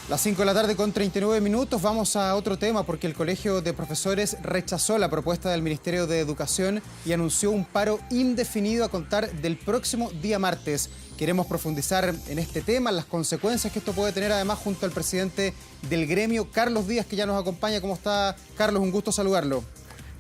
Las 5 de la tarde con 39 minutos, vamos a otro tema porque el Colegio de Profesores rechazó la propuesta del Ministerio de Educación y anunció un paro indefinido a contar del próximo día martes. Queremos profundizar en este tema, en las consecuencias que esto puede tener, además junto al presidente del gremio, Carlos Díaz, que ya nos acompaña. ¿Cómo está, Carlos? Un gusto saludarlo.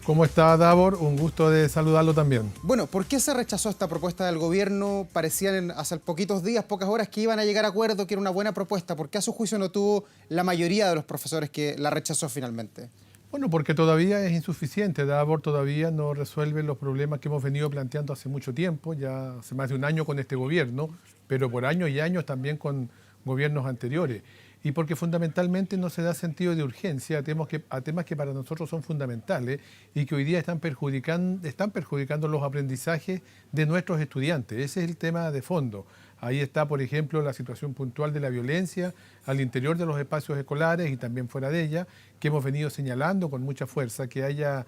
¿Cómo está, Davor? Un gusto de saludarlo también. Bueno, ¿por qué se rechazó esta propuesta del gobierno? Parecían hace poquitos días, pocas horas, que iban a llegar a acuerdo, que era una buena propuesta. ¿Por qué a su juicio no tuvo la mayoría de los profesores que la rechazó finalmente? Bueno, porque todavía es insuficiente. Davor todavía no resuelve los problemas que hemos venido planteando hace mucho tiempo, ya hace más de un año con este gobierno, pero por años y años también con gobiernos anteriores. Y porque fundamentalmente no se da sentido de urgencia a temas que para nosotros son fundamentales y que hoy día están perjudicando los aprendizajes de nuestros estudiantes. Ese es el tema de fondo. Ahí está, por ejemplo, la situación puntual de la violencia al interior de los espacios escolares y también fuera de ella, que hemos venido señalando con mucha fuerza, que haya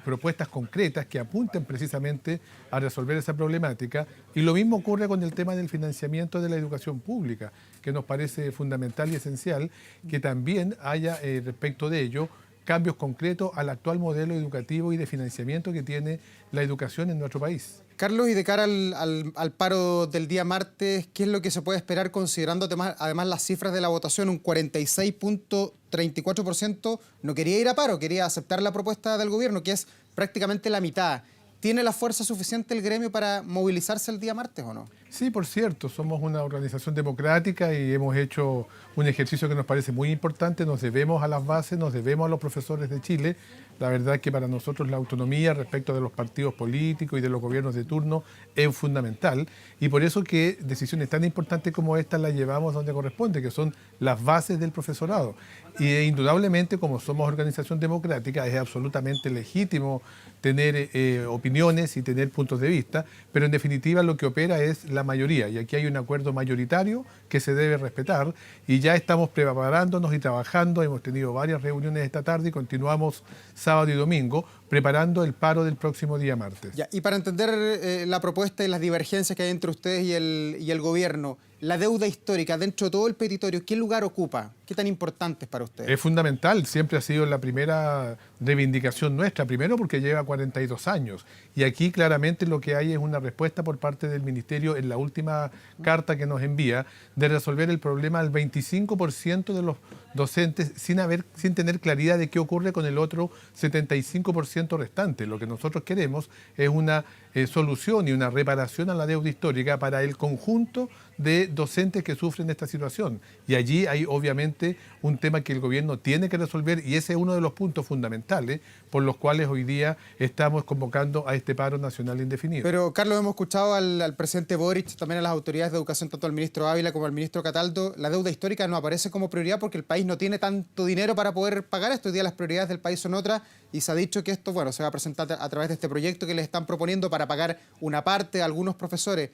propuestas concretas que apunten precisamente a resolver esa problemática. Y lo mismo ocurre con el tema del financiamiento de la educación pública, que nos parece fundamental y esencial que también haya respecto de ello cambios concretos al actual modelo educativo y de financiamiento que tiene la educación en nuestro país. Carlos, y de cara al paro del día martes, ¿qué es lo que se puede esperar considerando además las cifras de la votación? Un 46.34% no quería ir a paro, quería aceptar la propuesta del gobierno, que es prácticamente la mitad. ¿Tiene la fuerza suficiente el gremio para movilizarse el día martes o no? Sí, por cierto, somos una organización democrática y hemos hecho un ejercicio que nos parece muy importante. Nos debemos a las bases, nos debemos a los profesores de Chile. La verdad es que para nosotros la autonomía respecto de los partidos políticos y de los gobiernos de turno es fundamental. Y por eso que decisiones tan importantes como esta las llevamos donde corresponde, que son las bases del profesorado. Y indudablemente, como somos organización democrática, es absolutamente legítimo tener opiniones y tener puntos de vista, pero en definitiva lo que opera es la mayoría, y aquí hay un acuerdo mayoritario que se debe respetar, y ya estamos preparándonos y trabajando. Hemos tenido varias reuniones esta tarde y continuamos sábado y domingo preparando el paro del próximo día martes. Ya, y para entender la propuesta y las divergencias que hay entre ustedes y el gobierno, la deuda histórica dentro de todo el petitorio, ¿qué lugar ocupa? ¿Qué tan importante es para ustedes? Es fundamental, siempre ha sido la primera reivindicación nuestra, primero porque lleva 42 años, y aquí claramente lo que hay es una respuesta por parte del Ministerio en la última carta que nos envía de resolver el problema al 25% de los docentes sin tener claridad de qué ocurre con el otro 75% restante. Lo que nosotros queremos es una solución y una reparación a la deuda histórica para el conjunto de docentes que sufren esta situación. Y allí hay obviamente un tema que el gobierno tiene que resolver, y ese es uno de los puntos fundamentales por los cuales hoy día estamos convocando a este paro nacional indefinido. Pero, Carlos, hemos escuchado al presidente Boric, también a las autoridades de educación, tanto al ministro Ávila como al ministro Cataldo. La deuda histórica no aparece como prioridad porque el país no tiene tanto dinero para poder pagar esto. Hoy día las prioridades del país son otras, y se ha dicho que esto, bueno, se va a presentar a través de este proyecto que les están proponiendo para pagar una parte a algunos profesores.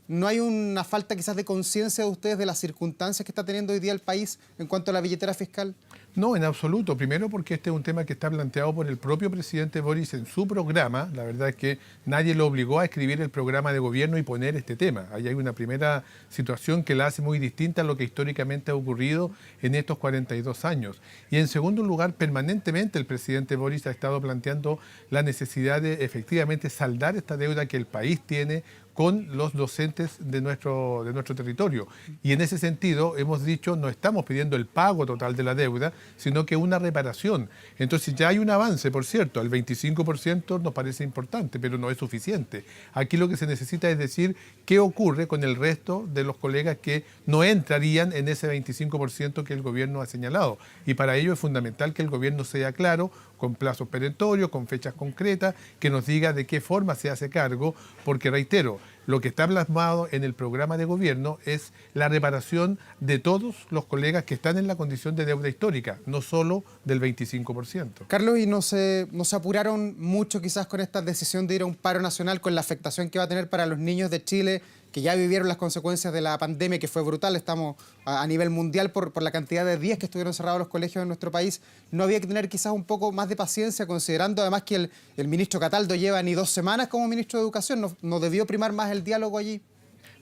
¿No hay una falta quizás de conciencia de ustedes de las circunstancias que está teniendo hoy día el país en cuanto a la billetera fiscal? No, en absoluto. Primero porque este es un tema que está planteado por el propio presidente Boric en su programa. La verdad es que nadie lo obligó a escribir el programa de gobierno y poner este tema. Ahí hay una primera situación que la hace muy distinta a lo que históricamente ha ocurrido en estos 42 años. Y en segundo lugar, permanentemente el presidente Boric ha estado planteando la necesidad de efectivamente saldar esta deuda que el país tiene con los docentes de nuestro territorio. Y en ese sentido hemos dicho, no estamos pidiendo el pago total de la deuda, sino que una reparación. Entonces ya hay un avance, por cierto, al 25% nos parece importante, pero no es suficiente. Aquí lo que se necesita es decir qué ocurre con el resto de los colegas que no entrarían en ese 25% que el gobierno ha señalado. Y para ello es fundamental que el gobierno sea claro, con plazos perentorios, con fechas concretas, que nos diga de qué forma se hace cargo, porque reitero, lo que está plasmado en el programa de gobierno es la reparación de todos los colegas que están en la condición de deuda histórica, no solo del 25%. Carlos, ¿y no se apuraron mucho quizás con esta decisión de ir a un paro nacional, con la afectación que va a tener para los niños de Chile, que ya vivieron las consecuencias de la pandemia, que fue brutal? Estamos a nivel mundial por la cantidad de días que estuvieron cerrados los colegios en nuestro país. ¿No había que tener quizás un poco más de paciencia, considerando además que el ministro Cataldo lleva ni 2 semanas como ministro de Educación? ¿No debió primar más el diálogo allí?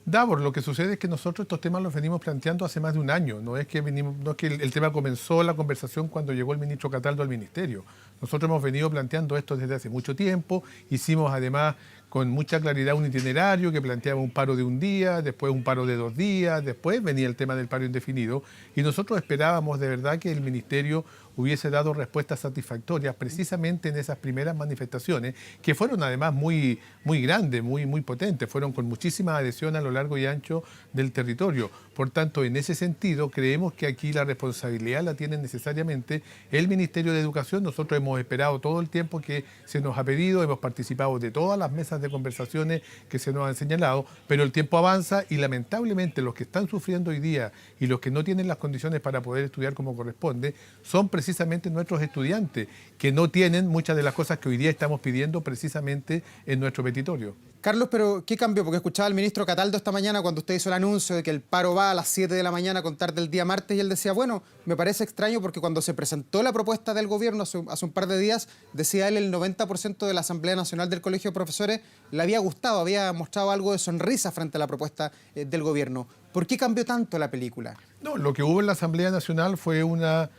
Davor, lo que sucede es que nosotros estos temas los venimos planteando hace más de un año. No es que, no es que el tema comenzó la conversación cuando llegó el ministro Cataldo al ministerio. Nosotros hemos venido planteando esto desde hace mucho tiempo. Hicimos además con mucha claridad un itinerario que planteaba un paro de un día, después un paro de 2 días, después venía el tema del paro indefinido. Y nosotros esperábamos de verdad que el ministerio hubiese dado respuestas satisfactorias precisamente en esas primeras manifestaciones, que fueron además muy grandes, muy potentes, fueron con muchísima adhesión a lo largo y ancho del territorio. Por tanto, en ese sentido, creemos que aquí la responsabilidad la tiene necesariamente el Ministerio de Educación. Nosotros hemos esperado todo el tiempo que se nos ha pedido, hemos participado de todas las mesas de conversaciones que se nos han señalado, pero el tiempo avanza y lamentablemente los que están sufriendo hoy día y los que no tienen las condiciones para poder estudiar como corresponde son precisamente nuestros estudiantes, que no tienen muchas de las cosas que hoy día estamos pidiendo precisamente en nuestro petitorio. Carlos, pero ¿qué cambió? Porque escuchaba al ministro Cataldo esta mañana cuando usted hizo el anuncio de que el paro va a las 7 de la mañana a contar del día martes y él decía, bueno, me parece extraño porque cuando se presentó la propuesta del gobierno hace un par de días, decía él el 90% de la Asamblea Nacional del Colegio de Profesores le había gustado, había mostrado algo de sonrisa frente a la propuesta del gobierno. ¿Por qué cambió tanto la película? No, lo que hubo en la Asamblea Nacional fue una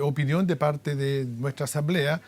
opinión de parte de nuestra Asamblea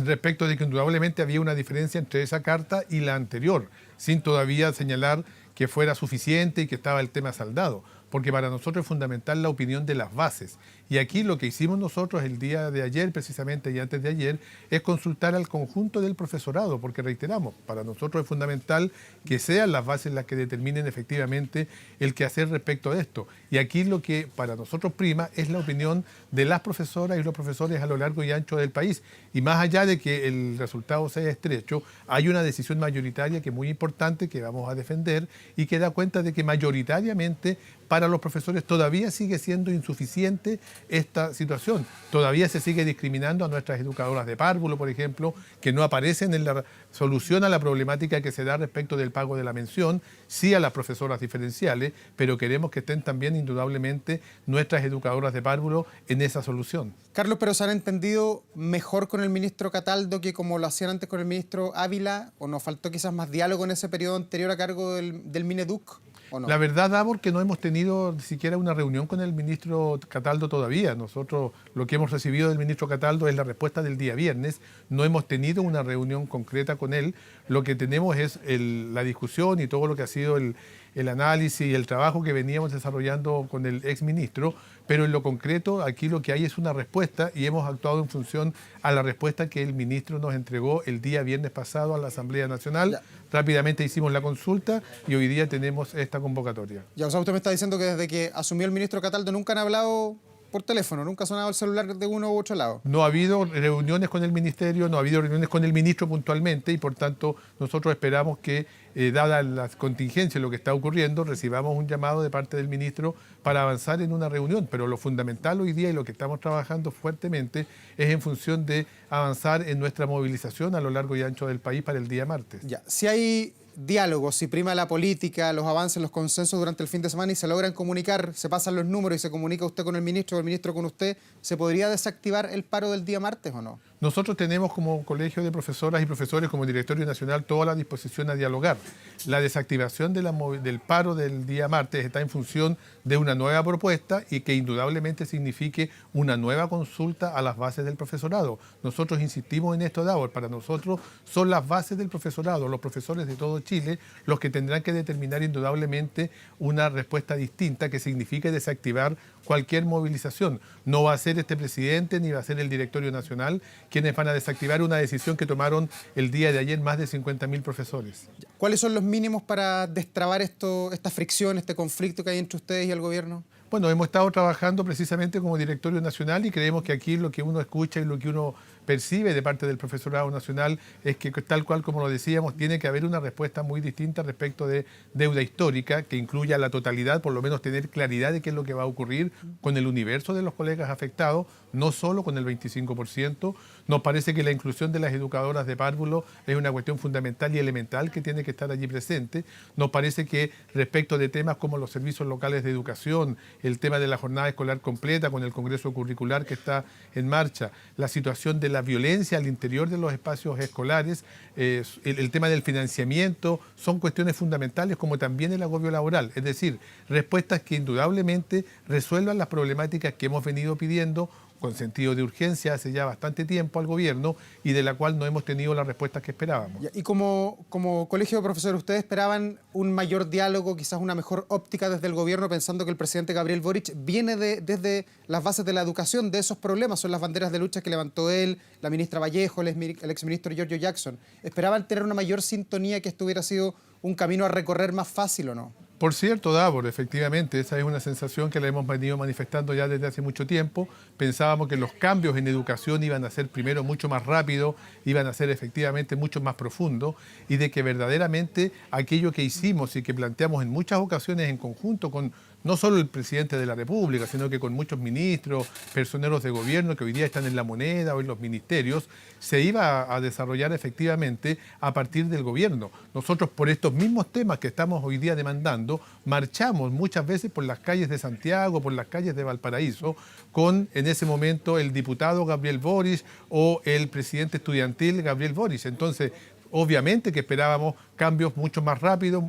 respecto de que indudablemente había una diferencia entre esa carta y la anterior, sin todavía señalar que fuera suficiente y que estaba el tema saldado, porque para nosotros es fundamental la opinión de las bases. Y aquí lo que hicimos nosotros el día de ayer, precisamente, y antes de ayer, es consultar al conjunto del profesorado, porque reiteramos, para nosotros es fundamental que sean las bases las que determinen efectivamente el qué hacer respecto a esto. Y aquí lo que para nosotros prima es la opinión de las profesoras y los profesores a lo largo y ancho del país. Y más allá de que el resultado sea estrecho, hay una decisión mayoritaria que es muy importante, que vamos a defender y que da cuenta de que mayoritariamente para los profesores todavía sigue siendo insuficiente esta situación. Todavía se sigue discriminando a nuestras educadoras de párvulo, por ejemplo, que no aparecen en la solución a la problemática que se da respecto del pago de la mención, sí a las profesoras diferenciales, pero queremos que estén también indudablemente nuestras educadoras de párvulo en esa solución. Carlos, ¿pero se han entendido mejor con el ministro Cataldo que como lo hacían antes con el ministro Ávila? ¿O nos faltó quizás más diálogo en ese periodo anterior a cargo del Mineduc? ¿O no? La verdad, Davor, que no hemos tenido ni siquiera una reunión con el ministro Cataldo todavía. Nosotros lo que hemos recibido del ministro Cataldo es la respuesta del día viernes. No hemos tenido una reunión concreta con él. Lo que tenemos es la discusión y todo lo que ha sido el análisis y el trabajo que veníamos desarrollando con el exministro, pero en lo concreto aquí lo que hay es una respuesta y hemos actuado en función a la respuesta que el ministro nos entregó el día viernes pasado a la Asamblea Nacional. Ya. Rápidamente hicimos la consulta y hoy día tenemos esta convocatoria. Ya, o sea, usted me está diciendo que desde que asumió el ministro Cataldo nunca han hablado por teléfono, nunca ha sonado el celular de uno u otro lado. No ha habido reuniones con el ministerio, no ha habido reuniones con el ministro puntualmente y por tanto nosotros esperamos que, dada las contingencias, lo que está ocurriendo, recibamos un llamado de parte del ministro para avanzar en una reunión. Pero lo fundamental hoy día y lo que estamos trabajando fuertemente es en función de avanzar en nuestra movilización a lo largo y ancho del país para el día martes. Ya, si hay diálogo, si prima la política, los avances, los consensos durante el fin de semana y se logran comunicar, se pasan los números y se comunica usted con el ministro o el ministro con usted, ¿se podría desactivar el paro del día martes o no? Nosotros tenemos como colegio de profesoras y profesores, como Directorio Nacional, toda la disposición a dialogar. La desactivación del paro del día martes está en función de una nueva propuesta y que indudablemente signifique una nueva consulta a las bases del profesorado. Nosotros insistimos en esto, Davor, para nosotros son las bases del profesorado, los profesores de todo Chile, los que tendrán que determinar indudablemente una respuesta distinta que signifique desactivar cualquier movilización. No va a ser este presidente ni va a ser el Directorio Nacional quienes van a desactivar una decisión que tomaron el día de ayer más de 50.000 profesores. ¿Cuáles son los mínimos para destrabar esta fricción, este conflicto que hay entre ustedes y el gobierno? Bueno, hemos estado trabajando precisamente como Directorio Nacional y creemos que aquí lo que uno escucha y lo que uno percibe de parte del profesorado nacional es que tal cual como lo decíamos, tiene que haber una respuesta muy distinta respecto de deuda histórica que incluya la totalidad, por lo menos tener claridad de qué es lo que va a ocurrir con el universo de los colegas afectados, no solo con el 25%. Nos parece que la inclusión de las educadoras de párvulo es una cuestión fundamental y elemental que tiene que estar allí presente. Nos parece que respecto de temas como los servicios locales de educación, el tema de la jornada escolar completa con el Congreso Curricular que está en marcha, la situación de la violencia al interior de los espacios escolares, el tema del financiamiento, son cuestiones fundamentales, como también el agobio laboral. Es decir, respuestas que indudablemente resuelvan las problemáticas que hemos venido pidiendo con sentido de urgencia hace ya bastante tiempo al gobierno y de la cual no hemos tenido las respuestas que esperábamos. Y como colegio de profesores, ¿ustedes esperaban un mayor diálogo, quizás una mejor óptica desde el gobierno, pensando que el presidente Gabriel Boric viene desde las bases de la educación, de esos problemas? Son las banderas de lucha que levantó él, la ministra Vallejo, el exministro Giorgio Jackson. ¿Esperaban tener una mayor sintonía, que esto hubiera sido un camino a recorrer más fácil o no? Por cierto, Davor, efectivamente, esa es una sensación que la hemos venido manifestando ya desde hace mucho tiempo. Pensábamos que los cambios en educación iban a ser primero mucho más rápidos, iban a ser efectivamente mucho más profundos y de que verdaderamente aquello que hicimos y que planteamos en muchas ocasiones en conjunto con no solo el presidente de la República, sino que con muchos ministros, personeros de gobierno que hoy día están en la moneda o en los ministerios, se iba a desarrollar efectivamente a partir del gobierno. Nosotros, por estos mismos temas que estamos hoy día demandando, marchamos muchas veces por las calles de Santiago, por las calles de Valparaíso, con en ese momento el diputado Gabriel Boric o el presidente estudiantil Gabriel Boric. Entonces, obviamente que esperábamos cambios mucho más rápidos,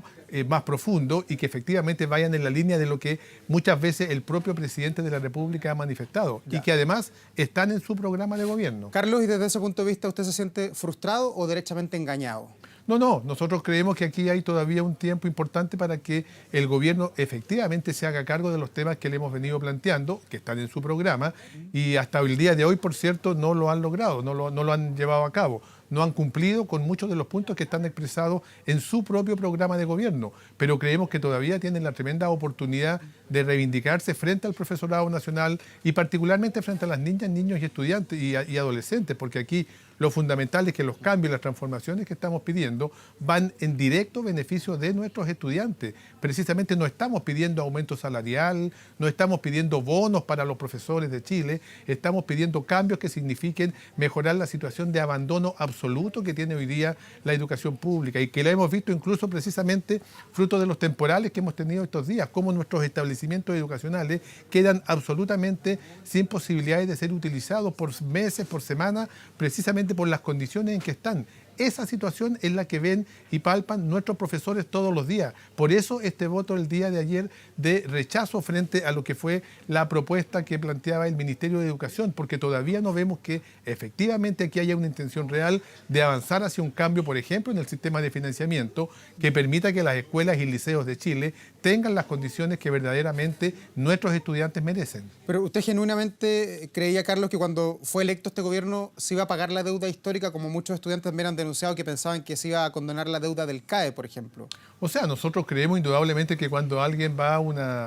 más profundos y que efectivamente vayan en la línea de lo que muchas veces el propio presidente de la República ha manifestado y que además están en su programa de gobierno. Carlos, y desde ese punto de vista, ¿usted se siente frustrado o derechamente engañado? No, nosotros creemos que aquí hay todavía un tiempo importante para que el gobierno efectivamente se haga cargo de los temas que le hemos venido planteando, que están en su programa, y hasta el día de hoy, por cierto, no lo han logrado, no lo han llevado a cabo. No han cumplido con muchos de los puntos que están expresados en su propio programa de gobierno, pero creemos que todavía tienen la tremenda oportunidad de reivindicarse frente al profesorado nacional y particularmente frente a las niñas, niños y estudiantes y adolescentes, porque aquí lo fundamental es que los cambios y las transformaciones que estamos pidiendo van en directo beneficio de nuestros estudiantes. Precisamente no estamos pidiendo aumento salarial, no estamos pidiendo bonos para los profesores de Chile, estamos pidiendo cambios que signifiquen mejorar la situación de abandono absoluto que tiene hoy día la educación pública y que la hemos visto incluso precisamente fruto de los temporales que hemos tenido estos días, cómo nuestros establecimientos educacionales quedan absolutamente sin posibilidades de ser utilizados por meses, por semanas, precisamente por las condiciones en que están. Esa situación es la que ven y palpan nuestros profesores todos los días. Por eso este voto el día de ayer de rechazo frente a lo que fue la propuesta que planteaba el Ministerio de Educación, porque todavía no vemos que efectivamente aquí haya una intención real de avanzar hacia un cambio, por ejemplo, en el sistema de financiamiento que permita que las escuelas y liceos de Chile tengan las condiciones que verdaderamente nuestros estudiantes merecen. Pero usted genuinamente creía, Carlos, que cuando fue electo este gobierno se iba a pagar la deuda histórica, como muchos estudiantes también han denunciado que pensaban que se iba a condonar la deuda del CAE, por ejemplo. O sea, nosotros creemos indudablemente que cuando alguien va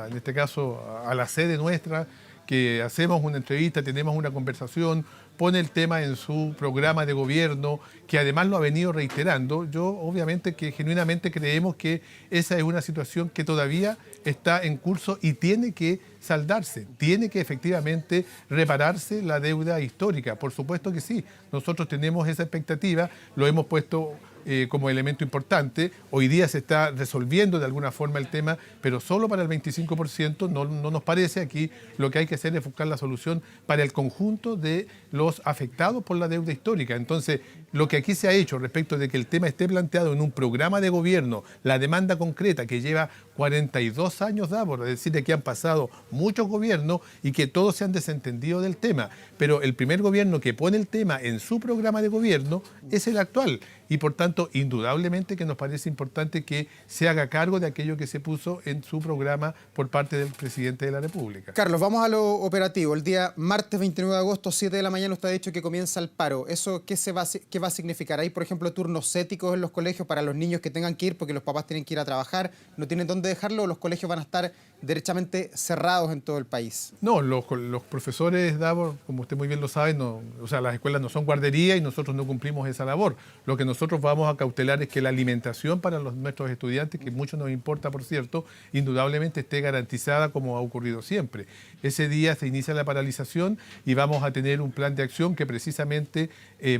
en este caso, a la sede nuestra, que hacemos una entrevista, tenemos una conversación, pone el tema en su programa de gobierno, que además lo ha venido reiterando, yo obviamente que genuinamente creemos que esa es una situación que todavía está en curso y tiene que saldarse, tiene que efectivamente repararse la deuda histórica. Por supuesto que sí, nosotros tenemos esa expectativa, lo hemos puesto como elemento importante. Hoy día se está resolviendo de alguna forma el tema, pero solo para el 25%, no nos parece. Aquí lo que hay que hacer es buscar la solución para el conjunto de los afectados por la deuda histórica. Entonces, lo que aquí se ha hecho respecto de que el tema esté planteado en un programa de gobierno, la demanda concreta que lleva 42 años, es decir, de que han pasado muchos gobiernos y que todos se han desentendido del tema, pero el primer gobierno que pone el tema en su programa de gobierno es el actual y por tanto indudablemente que nos parece importante que se haga cargo de aquello que se puso en su programa por parte del presidente de la República. Carlos, vamos a lo operativo. El día martes 29 de agosto, 7 de la mañana, usted ha dicho que comienza el paro. ¿Eso qué va a significar? ¿Hay, por ejemplo, turnos céticos en los colegios para los niños que tengan que ir porque los papás tienen que ir a trabajar, no tienen dónde dejarlo, o los colegios van a estar derechamente cerrados en todo el país? No, los profesores, Davor, como usted muy bien lo sabe, las escuelas no son guardería y nosotros no cumplimos esa labor. Lo que nosotros vamos a cautelar es que la alimentación para nuestros estudiantes, que mucho nos importa, por cierto, indudablemente esté garantizada como ha ocurrido siempre. Ese día se inicia la paralización y vamos a tener un plan de acción que precisamente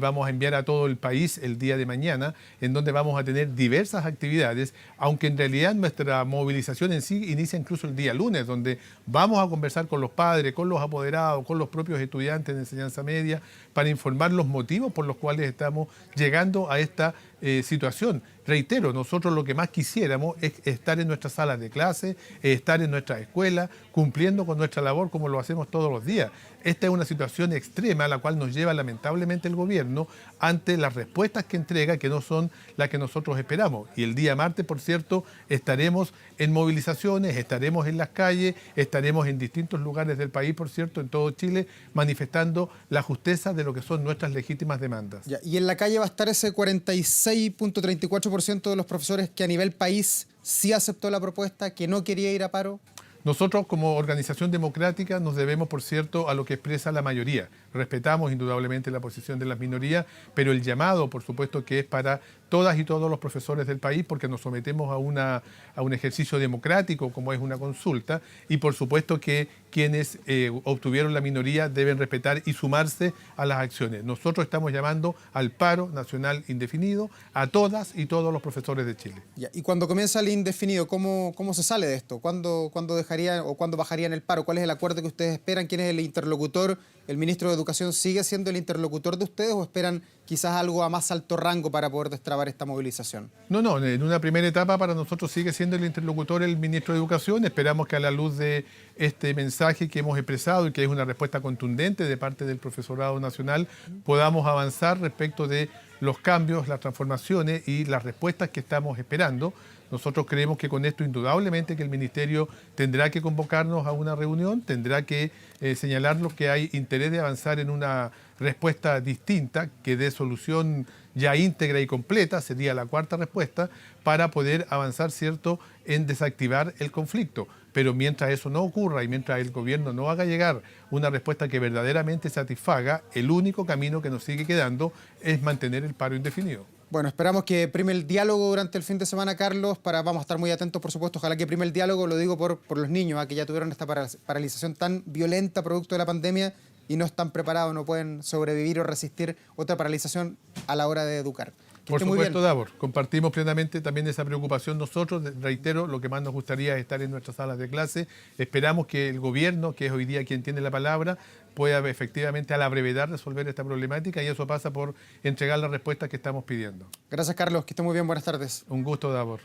vamos a enviar a todo el país el día de mañana, en donde vamos a tener diversas actividades, aunque en realidad nuestra movilización en sí inicia incluso el día lunes, donde vamos a conversar con los padres, con los apoderados, con los propios estudiantes de enseñanza media, para informar los motivos por los cuales estamos llegando a esta situación. Reitero, nosotros lo que más quisiéramos es estar en nuestras salas de clase, estar en nuestras escuelas, cumpliendo con nuestra labor como lo hacemos todos los días. Esta es una situación extrema a la cual nos lleva lamentablemente el gobierno ante las respuestas que entrega, que no son las que nosotros esperamos. Y el día martes, por cierto, estaremos en movilizaciones, estaremos en las calles, estaremos en distintos lugares del país, por cierto, en todo Chile, manifestando la justeza de lo que son nuestras legítimas demandas. Ya, y en la calle va a estar ese 46.34% de los profesores que a nivel país sí aceptó la propuesta, que no quería ir a paro. Nosotros como organización democrática nos debemos, por cierto, a lo que expresa la mayoría. Respetamos indudablemente la posición de las minorías, pero el llamado, por supuesto, que es para todas y todos los profesores del país, porque nos sometemos a un ejercicio democrático como es una consulta, y por supuesto que quienes obtuvieron la minoría deben respetar y sumarse a las acciones. Nosotros estamos llamando al paro nacional indefinido a todas y todos los profesores de Chile. Ya, y cuando comienza el indefinido, ¿cómo se sale de esto? ¿Cuándo dejarían o cuándo bajarían el paro? ¿Cuál es el acuerdo que ustedes esperan? ¿Quién es el interlocutor? ¿El ministro de Educación sigue siendo el interlocutor de ustedes o esperan quizás algo a más alto rango para poder destrabar esta movilización? No, en una primera etapa para nosotros sigue siendo el interlocutor el ministro de Educación. Esperamos que a la luz de este mensaje que hemos expresado y que es una respuesta contundente de parte del profesorado nacional, podamos avanzar respecto de los cambios, las transformaciones y las respuestas que estamos esperando. Nosotros creemos que con esto indudablemente que el Ministerio tendrá que convocarnos a una reunión, tendrá que señalarnos que hay interés de avanzar en una respuesta distinta, que dé solución ya íntegra y completa, sería la cuarta respuesta, para poder avanzar, ¿cierto?, en desactivar el conflicto. Pero mientras eso no ocurra y mientras el gobierno no haga llegar una respuesta que verdaderamente satisfaga, el único camino que nos sigue quedando es mantener el paro indefinido. Bueno, esperamos que prime el diálogo durante el fin de semana, Carlos. Vamos a estar muy atentos, por supuesto. Ojalá que prime el diálogo, lo digo por los niños, que ya tuvieron esta paralización tan violenta producto de la pandemia y no están preparados, no pueden sobrevivir o resistir otra paralización a la hora de educar. Por supuesto, Davor, compartimos plenamente también esa preocupación nosotros. Reitero, lo que más nos gustaría es estar en nuestras salas de clase. Esperamos que el gobierno, que es hoy día quien tiene la palabra, pueda efectivamente a la brevedad resolver esta problemática y eso pasa por entregar las respuestas que estamos pidiendo. Gracias, Carlos. Que esté muy bien. Buenas tardes. Un gusto, Davor.